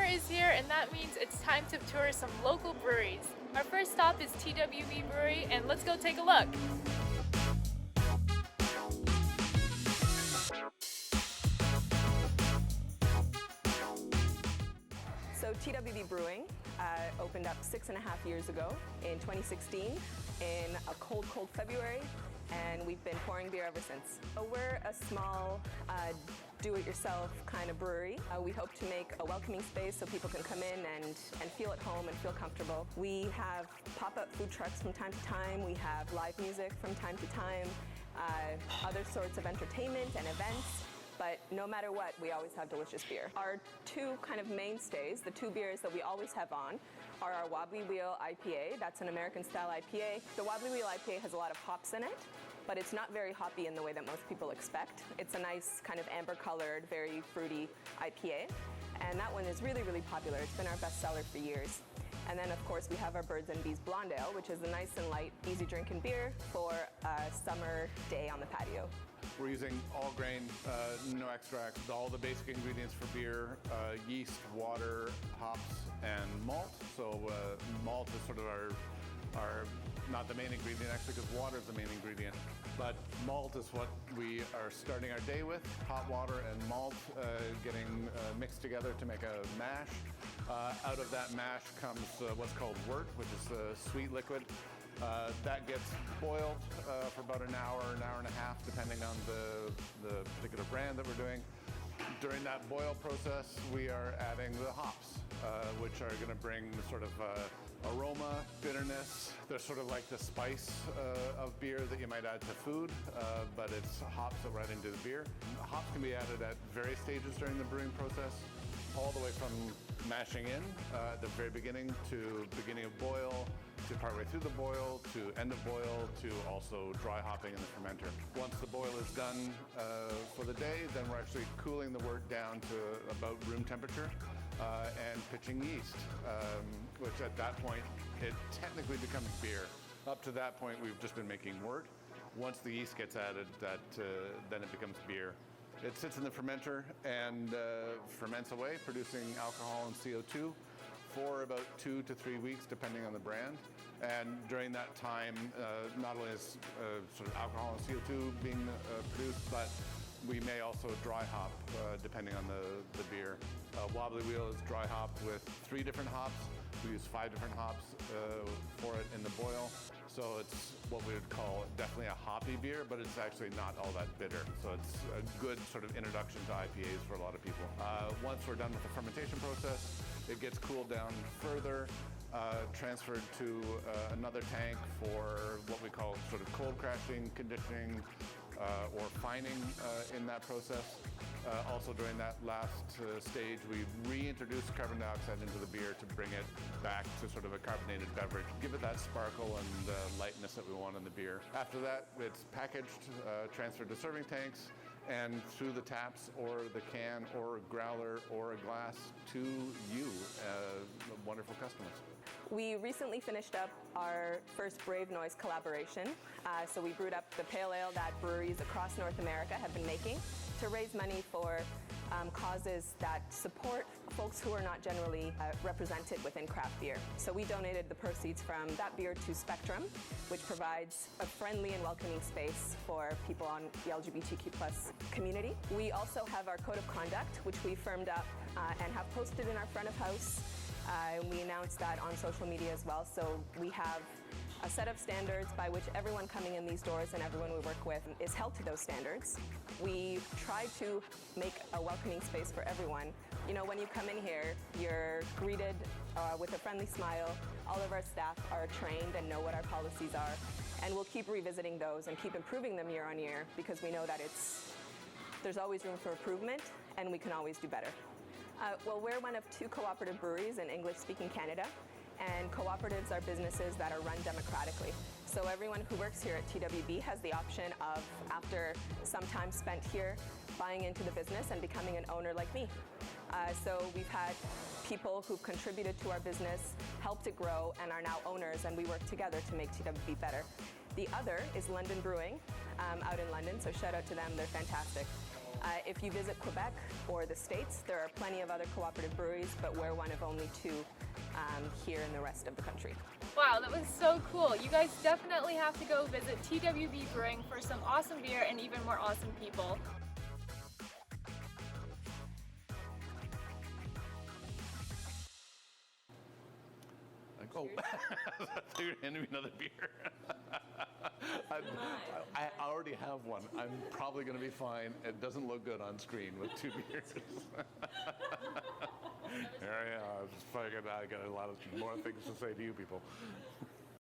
is here, and that means it's time to tour some local breweries. Our first stop is TWB Brewery, and let's go take a look. So TWB Brewing opened up 6.5 years ago in 2016 in a cold February, and we've been pouring beer ever since. So we're a small do-it-yourself kind of brewery. We hope to make a welcoming space so people can come in and feel at home and feel comfortable. We have pop-up food trucks from time to time. We have live music from time to time, other sorts of entertainment and events. But no matter what, we always have delicious beer. Our two kind of mainstays, the two beers that we always have on, are our Wobbly Wheel Ipa. That's an American-style IPA. The Wobbly Wheel Ipa has a lot of hops in it, but it's not very hoppy in the way that most people expect. It's a nice kind of amber-colored, very fruity IPA, and that one is really, really popular. It's been our best seller for years. And then, of course, we have our Birds and Bees Blonde Ale, which is a nice and light, easy-drinking beer for a summer day on the patio. We're using all grain, no extract, all the basic ingredients for beer, yeast, water, hops, and malt. So malt is sort of our not the main ingredient actually, because water is the main ingredient. But malt is what we are starting our day with. Hot water and malt getting mixed together to make a mash. Out of that mash comes what's called wort, which is a sweet liquid. That gets boiled for about an hour and a half, depending on the particular brand that we're doing. During that boil process, we are adding the hops, which are going to bring sort of aroma, bitterness. They're sort of like the spice of beer that you might add to food, but it's hops that we're adding to the beer. Hops can be added at various stages during the brewing process, all the way from mashing in at the very beginning to beginning of boil, to partway through the boil, to end of boil, to also dry hopping in the fermenter. Once the boil is done for the day, then we're actually cooling the wort down to about room temperature and pitching yeast, which at that point, it technically becomes beer. Up to that point, we've just been making wort. Once the yeast gets added, then it becomes beer. It sits in the fermenter and ferments away, producing alcohol and CO2 for about 2 to 3 weeks, depending on the brand. And during that time, not only is sort of alcohol and CO2 being produced, but we may also dry hop, depending on the beer. Wobbly Wheel is dry hopped with 3 different hops. We use 5 different hops for it in the boil. So it's what we would call definitely a hoppy beer, but it's actually not all that bitter. So it's a good sort of introduction to IPAs for a lot of people. Once we're done with the fermentation process, it gets cooled down further, transferred to another tank for what we call sort of cold crashing, conditioning, or fining in that process. Also during that last stage, we reintroduce carbon dioxide into the beer to bring it back to sort of a carbonated beverage, give it that sparkle and lightness that we want in the beer. After that, it's packaged, transferred to serving tanks, and through the taps or the can or a growler or a glass to you, wonderful customers. We recently finished up our first Brave Noise collaboration. So we brewed up the pale ale that breweries across North America have been making to raise money for causes that support folks who are not generally represented within craft beer. So we donated the proceeds from that beer to Spectrum, which provides a friendly and welcoming space for people on the LGBTQ+ community. We also have our code of conduct, which we firmed up and have posted in our front of house. We announced that on social media as well. So we have a set of standards by which everyone coming in these doors and everyone we work with is held to those standards. We try to make a welcoming space for everyone. You know, when you come in here, you're greeted with a friendly smile. All of our staff are trained and know what our policies are. And we'll keep revisiting those and keep improving them year on year, because we know that there's always room for improvement and we can always do better. Well, we're one of 2 cooperative breweries in English-speaking Canada, and cooperatives are businesses that are run democratically. So everyone who works here at TWB has the option of, after some time spent here, buying into the business and becoming an owner like me. So we've had people who've contributed to our business, helped it grow, and are now owners, and we work together to make TWB better. The other is London Brewing out in London, so shout out to them, they're fantastic. If you visit Quebec or the States, there are plenty of other cooperative breweries, but we're one of only two here in the rest of the country. Wow, that was so cool. You guys definitely have to go visit TWB Brewing for some awesome beer and even more awesome people. Like, oh, so you're handing me another beer. I already have one. I'm probably going to be fine. It doesn't look good on screen with two beers. Here I am. I got a lot of more things to say to you people.